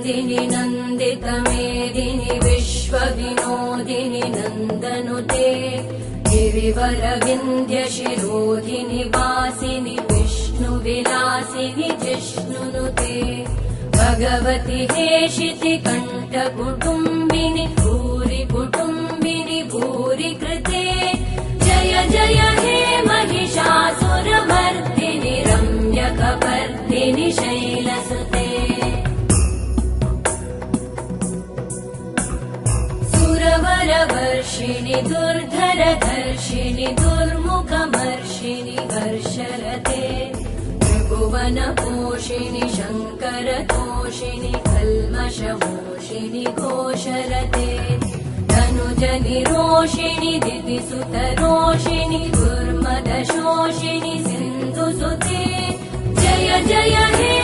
मेदिनि नन्दितमेदिनि विश्वविनोदिनि नन्दनुते गिरिवरविन्द्यशिरोधिनि वासिनि विष्णुविलासिनि जिष्णुनुते भगवति हेशिति कण्ठकुटुम्बिनि भूरि कुटुम्बिनि भूरि कृते जय जय हे महिषासुरमर्दिनि रम्यकपर्दिनि शैलसुते सुरवरवर्षिणि दुर्धरधर्षिणि दुर्मुखमर्षिणि हर्षरते त्रिभुवनपोषिणि शङ्करतोषिणि कल्मषमोषिणि घोषरते धनुजनिरोषिणि दितिसुतरोषिणि दुर्मदशोषिणि सिन्धुसुते जय जय हे